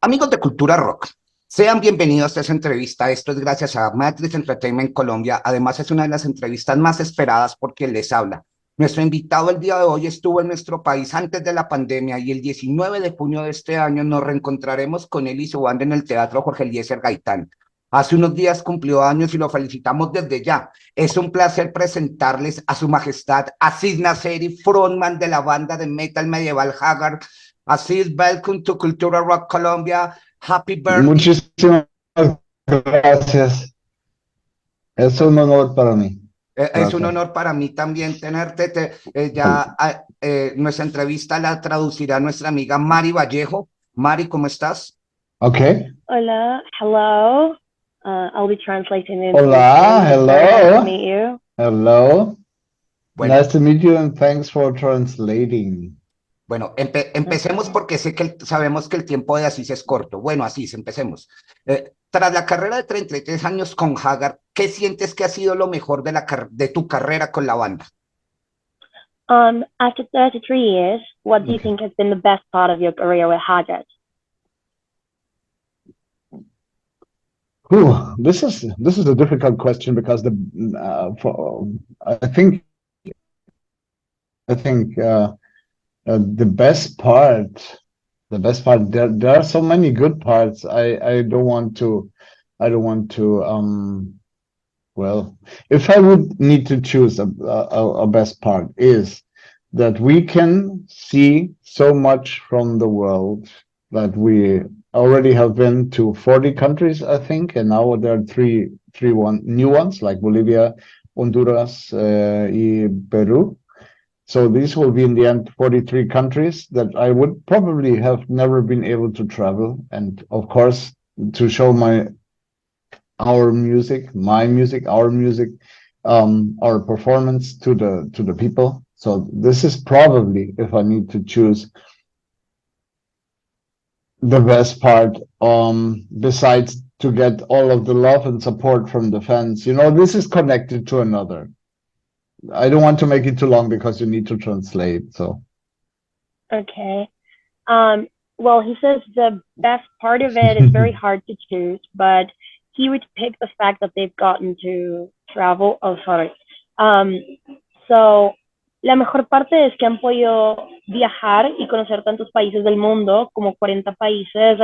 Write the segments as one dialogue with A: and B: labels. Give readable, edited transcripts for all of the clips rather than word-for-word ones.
A: Amigos de Cultura Rock, sean bienvenidos a esta entrevista. Esto es gracias a Entretenimiento Colombia. Además, es una de las entrevistas más esperadas por quien les habla. Nuestro invitado el día de hoy estuvo en nuestro país antes de la pandemia y el 19 de junio de este año nos reencontraremos con él y su banda en el Teatro Jorge Eliecer Gaitan. Hace unos días cumplió años y lo felicitamos desde ya. Es un placer presentarles a su majestad ASIS NASSERI, frontman de la banda de metal medieval Haggard. ASIS, welcome to Cultura Rock Colombia. Happy birthday.
B: Muchísimas gracias. Es un honor para mí.
A: Es un honor para mí también tenerte. Nuestra entrevista la traducirá nuestra amiga Mari Vallejo. Mari, ¿cómo estás?
B: Okay.
C: Hola, hello. I'll be translating it.
B: Hola, hello.
C: Nice to meet you.
B: Hello.
A: Bueno.
B: Nice to meet you and thanks for translating.
A: Bueno, empecemos porque sabemos que el tiempo de Asís es corto. Bueno, Asís, empecemos. Tras la carrera de 33 años con Haggard, ¿qué sientes que ha sido lo mejor de tu carrera con la banda?
C: After 33 years, what do you think has been the best part of your career with Haggard?
B: This is a difficult question because I think the best part, there are so many good parts. I don't want to well, if I would need to choose a best part, is that we can see so much from the world, that we already have been to 40 countries, I think, and now there are three new ones like Bolivia, Honduras, and Peru. So these will be in the end 43 countries that I would probably have never been able to travel, and of course to show our music, our performance to the people. So this is probably, if I need to choose, the best part, besides to get all of the love and support from the fans. You know, this is connected to another. I don't want to make it too long because you need to translate, so.
C: Okay. Well, he says the best part of it is very hard to choose, but he would pick the fact that they've gotten to travel. Oh, sorry. So, la mejor parte es que han podido viajar y conocer tantos países del mundo, como 40 países,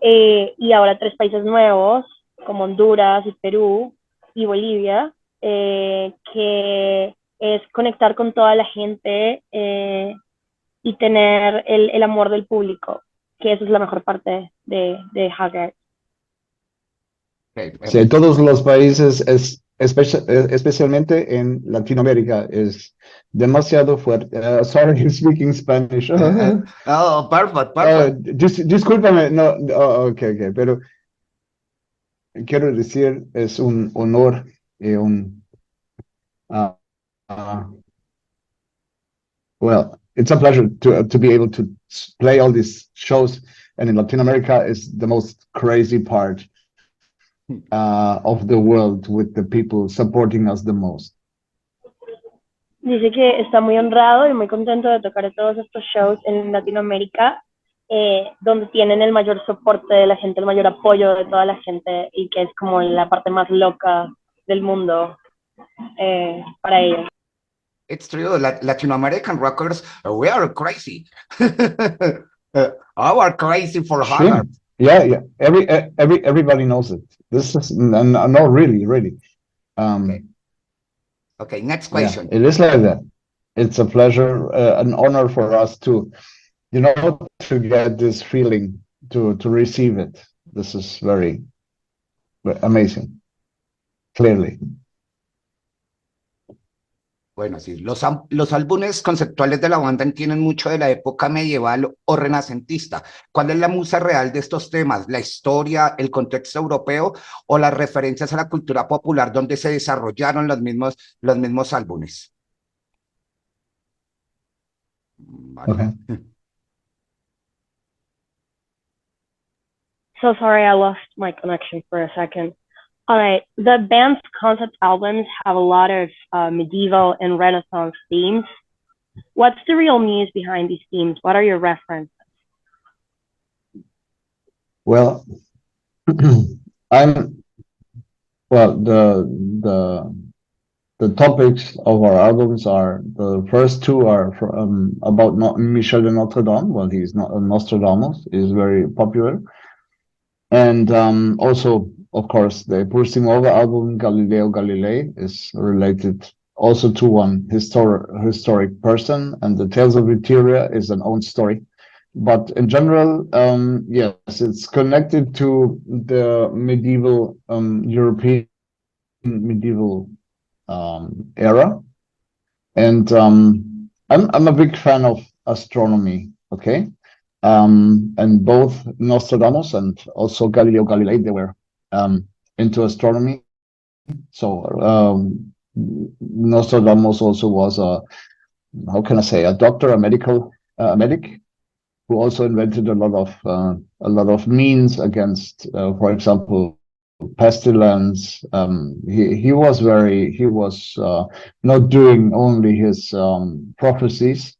C: y ahora 3 países nuevos, como Honduras y Perú y Bolivia, que es conectar con toda la gente y tener el amor del público, que eso es la mejor parte de Haggard.
B: Sí, todos los países, especialmente en Latinoamérica, es demasiado fuerte. Sorry, speaking Spanish.
A: Oh, perfect.
B: Discúlpame, no, okay, pero quiero decir, es un honor y well, it's a pleasure to be able to play all these shows, and in Latin America is the most crazy part of the world, with the people supporting us the most.
C: Dice que está muy honrado y muy contento de tocar todos estos shows en Latinoamérica, donde tienen el mayor soporte de la gente, el mayor apoyo de toda la gente, y que es como la parte más loca del mundo para ellos.
A: It's true. Latin American rockers, we are crazy. Are crazy for Haggard.
B: Yeah. Everybody knows it. This is no, really.
A: Okay. Next question.
B: Yeah, it is like that. It's a pleasure, an honor for us to get this feeling, to receive it. This is very amazing. Clearly.
A: Bueno, sí, los álbumes conceptuales de la banda tienen mucho de la época medieval o renacentista. ¿Cuál es la musa real de estos temas? ¿La historia, el contexto europeo o las referencias a la cultura popular donde se desarrollaron los mismos álbumes? Vale.
B: Okay.
C: So sorry, I lost my connection for a second. All right, the band's concept albums have a lot of medieval and Renaissance themes. What's the real muse behind these themes? What are your references?
B: Well, I'm well. The topics of our albums are the first two are about Michel de Notre Dame. Well, he's not Nostradamus is very popular, and also, of course, the Bursting Over album Galileo Galilei is related also to one historic person, and the Tales of Etheria is an own story. But in general, yes, it's connected to the medieval European medieval era, and I'm a big fan of astronomy. Okay, and both Nostradamus and also Galileo Galilei, they were into astronomy. So Nostradamus also was a, how can I say, a doctor, a medic, who also invented a lot of means against, for example, pestilence. He was not doing only his prophecies,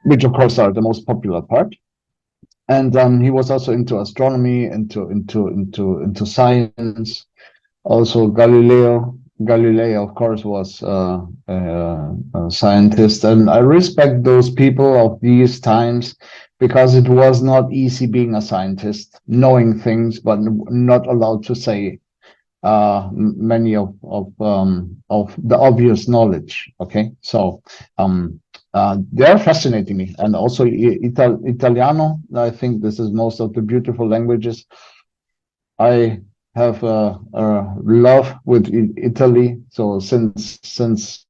B: which of course are the most popular part, and he was also into astronomy, into science. Also, Galilei, of course, was a scientist, and I respect those people of these times because it was not easy being a scientist, knowing things but not allowed to say many of the obvious knowledge. Okay, so they are fascinating me, and also Italiano. I think this is most of the beautiful languages. I have a love with Italy. So since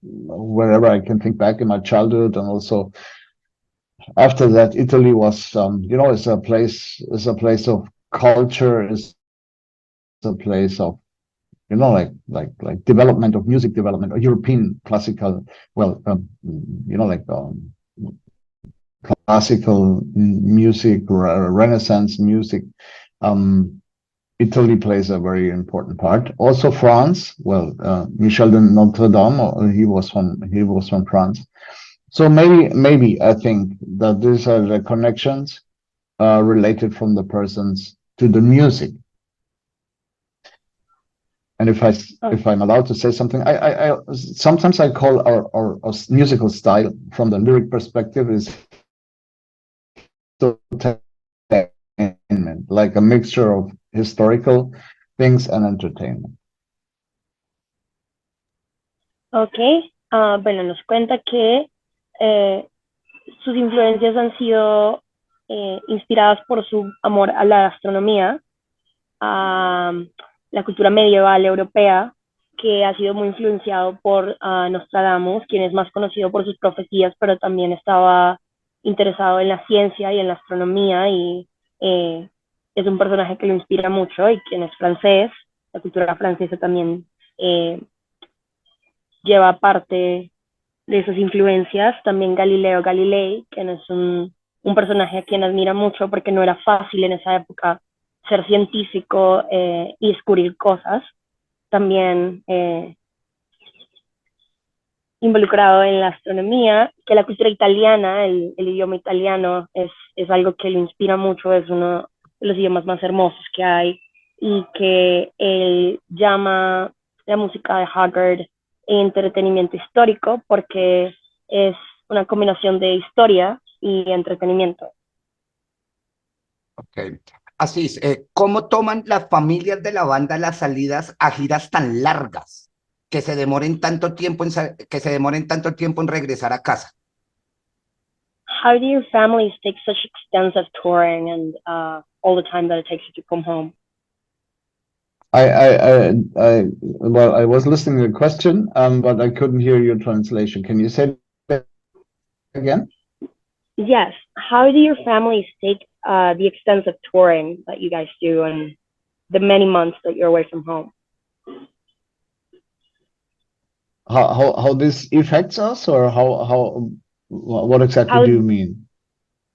B: wherever I can think back in my childhood, and also after that, Italy was, is a place of culture, is a place of, like development of music development, or European classical, classical music, Renaissance music. Italy plays a very important part. Also France. Well, Michel de Notre Dame, he was from France. So maybe I think that these are the connections related from the persons to the music. And if I'm allowed to say something, I sometimes I call our musical style from the lyric perspective is entertainment, like a mixture of historical things and entertainment.
C: Okay, bueno, nos cuenta que sus influencias han sido inspiradas por su amor a la astronomía, a la cultura medieval europea, que ha sido muy influenciado por Nostradamus, quien es más conocido por sus profecías, pero también estaba interesado en la ciencia y en la astronomía, y es un personaje que lo inspira mucho, y quien es francés, la cultura francesa también lleva parte de esas influencias. También Galileo Galilei, quien es un personaje a quien admira mucho porque no era fácil en esa época ser científico y descubrir cosas. También involucrado en la astronomía, que la cultura italiana, el idioma italiano es algo que le inspira mucho, es uno de los idiomas más hermosos que hay, y que él llama la música de Haggard entretenimiento histórico porque es una combinación de historia y entretenimiento.
A: Ok. Así es. ¿Cómo toman las familias de la banda las salidas a giras tan largas que se demoren tanto tiempo en regresar a casa?
C: How do your families take such extensive touring and all the time that it takes you to come home?
B: Well, I was listening to the question, but I couldn't hear your translation. Can you say that again?
C: Yes. How do your families take the extensive touring that you guys do and the many months that you're away from home?
B: How this affects us, or what exactly do you mean?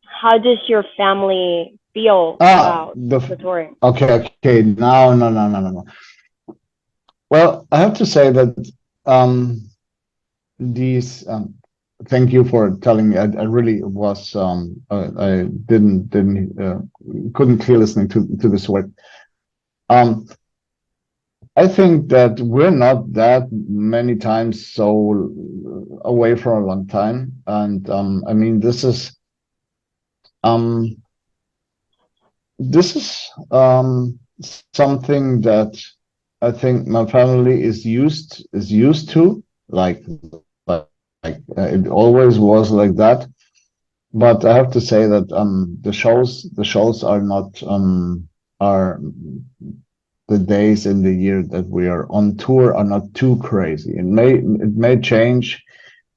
C: How does your family feel about the touring?
B: Okay. No. Well, I have to say that these thank you for telling me. I really was I couldn't clear listening to this word. I think that we're not that many times so away for a long time, and I mean this is something that I think my family is used to, like it always was like that. But I have to say that the shows are not are the days in the year that we are on tour are not too crazy. It may change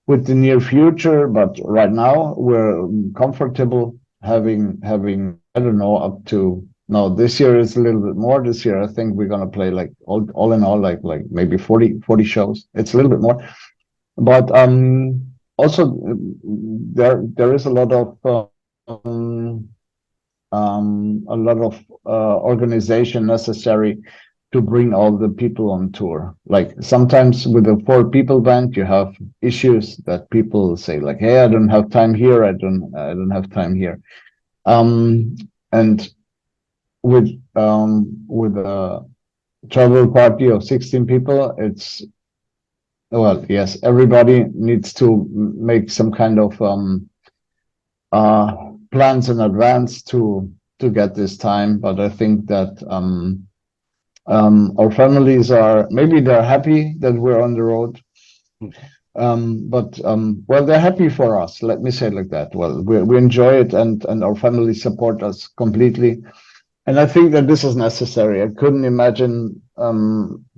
B: with the near future, but right now we're comfortable having I don't know, up to no, this year is a little bit more. This year I think we're gonna play like all in all like maybe 40 shows. It's a little bit more, but also there is a lot of organization necessary to bring all the people on tour. Like sometimes with a 4-people band, you have issues that people say like, "Hey, I don't have time here. I don't have time here." And with a travel party of 16 people, it's well, yes, everybody needs to make some kind of plans in advance to get this time. But I think that our families are maybe they're happy that we're on the road. But well, they're happy for us. Let me say it like that. Well, we enjoy it, and our families support us completely. And I think that this is necessary. I couldn't imagine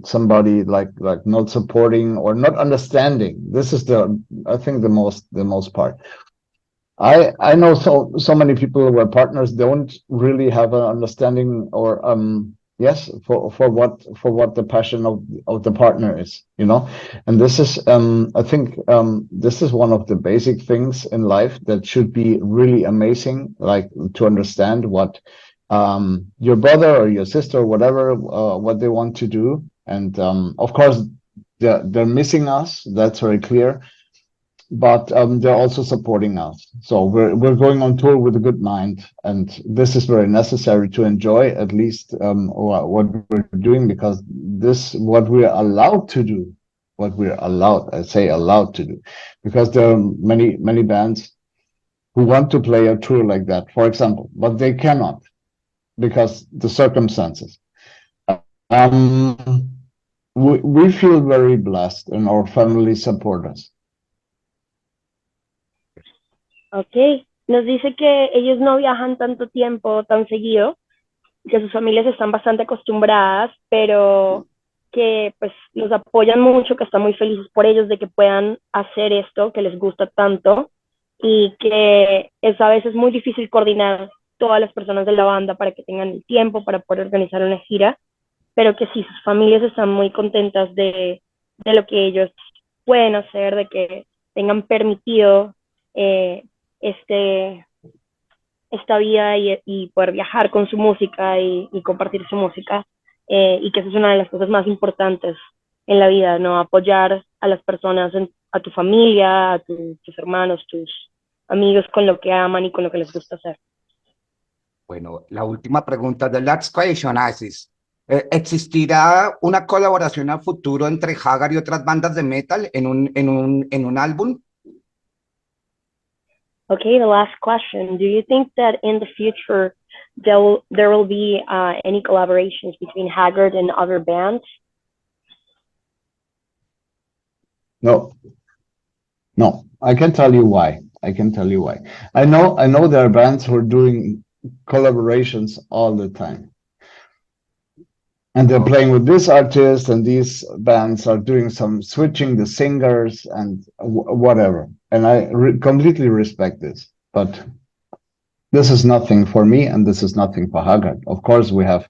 B: somebody like not supporting or not understanding. This is I think the most part. I know so many people where partners don't really have an understanding or yes for what the passion of the partner is, you know. And this is I think this is one of the basic things in life that should be really amazing, like to understand what your brother or your sister or whatever what they want to do. And of course they're missing us, that's very clear, but they're also supporting us. So we're going on tour with a good mind, and this is very necessary to enjoy at least what we're doing, because this what we're allowed to do, I say allowed to do, because there are many bands who want to play a tour like that, for example, but they cannot because the circumstances. We feel very blessed, and our family support us.
C: Ok, nos dice que ellos no viajan tanto tiempo, tan seguido, que sus familias están bastante acostumbradas, pero que pues los apoyan mucho, que están muy felices por ellos de que puedan hacer esto, que les gusta tanto, y que es a veces muy difícil coordinar todas las personas de la banda para que tengan el tiempo para poder organizar una gira, pero que sí, sus familias están muy contentas de lo que ellos pueden hacer, de que tengan permitido esta vida y poder viajar con su música y compartir su música, y que eso es una de las cosas más importantes en la vida, ¿no? Apoyar a las personas, a tu familia, a tus hermanos, tus amigos con lo que aman y con lo que les gusta hacer.
A: Bueno, la última pregunta, the last question, Asis. ¿Existirá una colaboración a futuro entre Haggard y otras bandas de metal en un álbum?
C: Okay, the last question. Do you think that in the future there will be any collaborations between Haggard and other bands?
B: No. I can tell you why. I know there are bands who are doing collaborations all the time, and they're playing with this artist, and these bands are doing some switching the singers and whatever. And I completely respect this, but this is nothing for me, and this is nothing for Haggard. Of course, we have,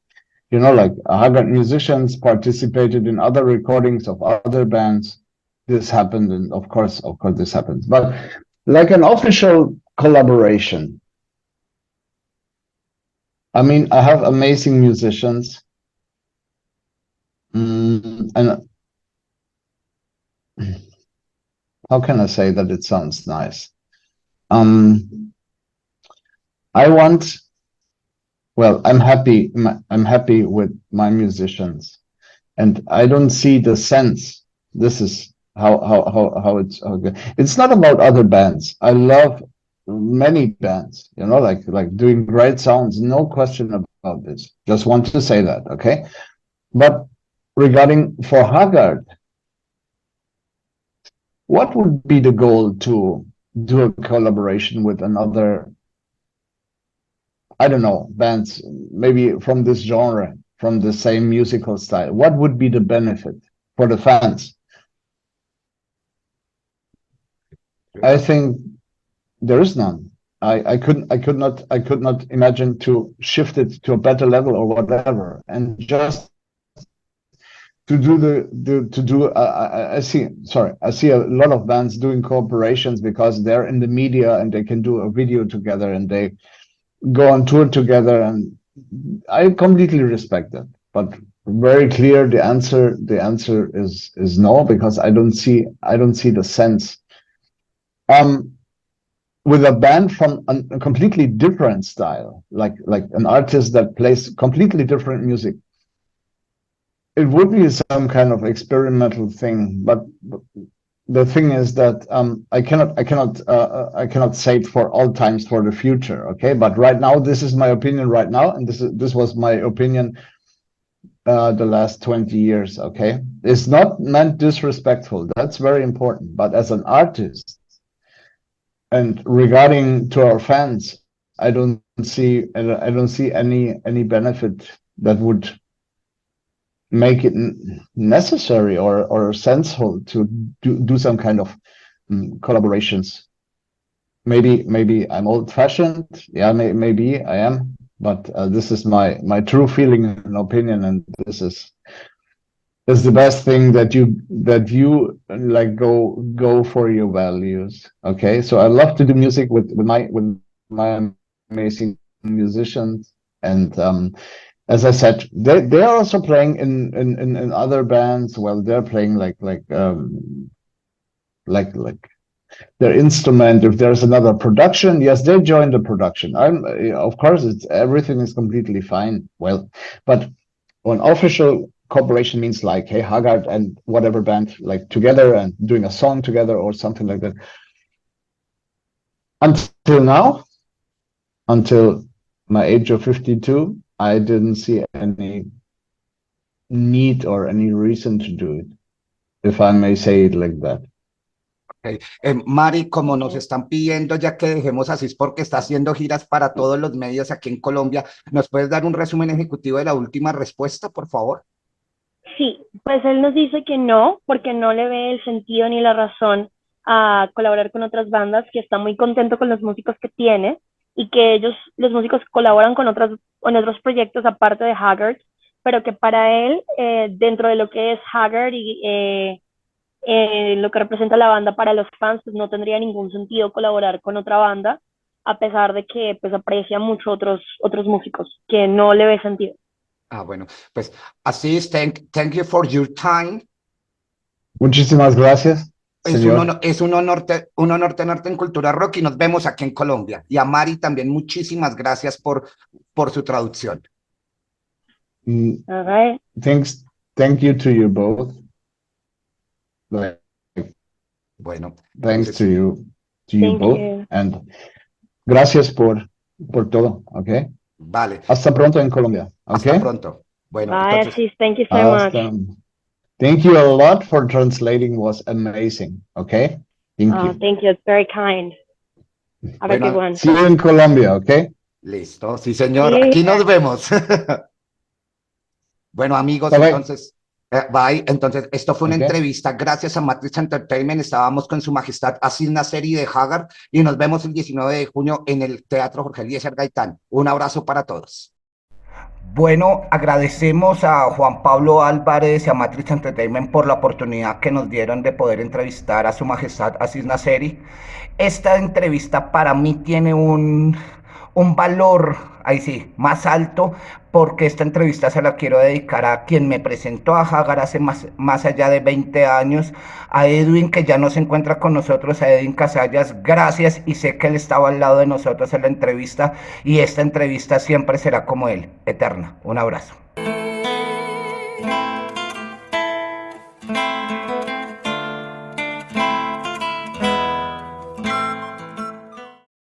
B: you know, like Haggard musicians participated in other recordings of other bands. This happened, and of course this happens. But like an official collaboration, I mean, I have amazing musicians, and how can I say that it sounds nice? I want, well, I'm happy with my musicians, and I don't see the sense. This is how it's okay. It's not about other bands. I love many bands, you know, like doing great sounds, no question about this. Just want to say that, okay? But regarding for Haggard, what would be the goal to do a collaboration with another, I don't know, bands, maybe from this genre, from the same musical style? What would be the benefit for the fans? I think there is none. I could not imagine to shift it to a better level or whatever, and just to do I see a lot of bands doing cooperations because they're in the media and they can do a video together and they go on tour together, and I completely respect that. But very clear, the answer is no, because I don't see the sense. With a band from a completely different style, like an artist that plays completely different music, it would be some kind of experimental thing. But the thing is that I cannot say it for all times for the future. Okay, but right now, this is my opinion right now, and this was my opinion the last 20 years. Okay, it's not meant disrespectful. That's very important. But as an artist, and regarding to our fans, I don't see any benefit that would make it necessary or sensible to do some kind of collaborations. Maybe I'm old-fashioned. Yeah, maybe I am. But this is my true feeling and opinion, and this is the best thing that you like go for your values. Okay, so I love to do music with my amazing musicians, and as I said, they are also playing in other bands. Well, they're playing like their instrument. If there's another production, yes, they join the production. Of course, everything is completely fine. Well, but an official cooperation means like, hey, Haggard and whatever band like together and doing a song together or something like that. Until now, until my age of 52, I didn't see any need or any reason to do it, if I may say it like that.
A: Okay. Mari, como nos están pidiendo ya que dejemos ASIS porque está haciendo giras para todos los medios aquí en Colombia, ¿nos puedes dar un resumen ejecutivo de la última respuesta, por favor?
C: Sí, pues él nos dice que no, porque no le ve el sentido ni la razón a colaborar con otras bandas, que está muy contento con los músicos que tiene y que ellos, los músicos, colaboran con otros proyectos aparte de Haggard, pero que para él, dentro de lo que es Haggard y lo que representa la banda para los fans, pues no tendría ningún sentido colaborar con otra banda, a pesar de que pues aprecia mucho otros músicos, que no le ve sentido.
A: Ah, bueno, pues ASIS, thank you for your time.
B: Muchísimas gracias.
A: Es un honor tenerte en Cultura Rock y nos vemos aquí en Colombia. Y a Mari también muchísimas gracias por su traducción.
C: All right.
B: Thank you to you both.
A: Bueno,
B: thanks
A: entonces,
B: to you both.
C: You.
B: And gracias por todo, okay?
A: Vale.
B: Hasta pronto en Colombia. Okay?
A: Hasta pronto. Bueno,
C: Bye,
A: entonces,
C: ASIS. Thank you so much.
B: Thank you a lot for translating. Was amazing. Okay. Thank you.
C: Thank you. It's very kind. Have a good one.
B: See you in Colombia. Okay.
A: Listo. Sí, señor.
C: Sí.
A: Aquí nos vemos. Bueno, amigos,
B: Bye.
A: entonces, bye. Entonces, esto fue una
B: Okay.
A: entrevista gracias a Matrix Entertainment. Estábamos con Su Majestad ASIS Nasseri de Haggard y nos vemos el 19 de junio en el Teatro Jorge Eliecer Gaitan. Un abrazo para todos. Bueno, agradecemos a Juan Pablo Álvarez y a Matrix Entertainment por la oportunidad que nos dieron de poder entrevistar a Su Majestad ASIS Nasseri. Esta entrevista para mí tiene un un valor, ahí sí, más alto, porque esta entrevista se la quiero dedicar a quien me presentó a Hagar hace más allá de 20 años, a Edwin, que ya no se encuentra con nosotros, a Edwin Casallas. Gracias, y sé que él estaba al lado de nosotros en la entrevista, y esta entrevista siempre será como él, eterna. Un abrazo.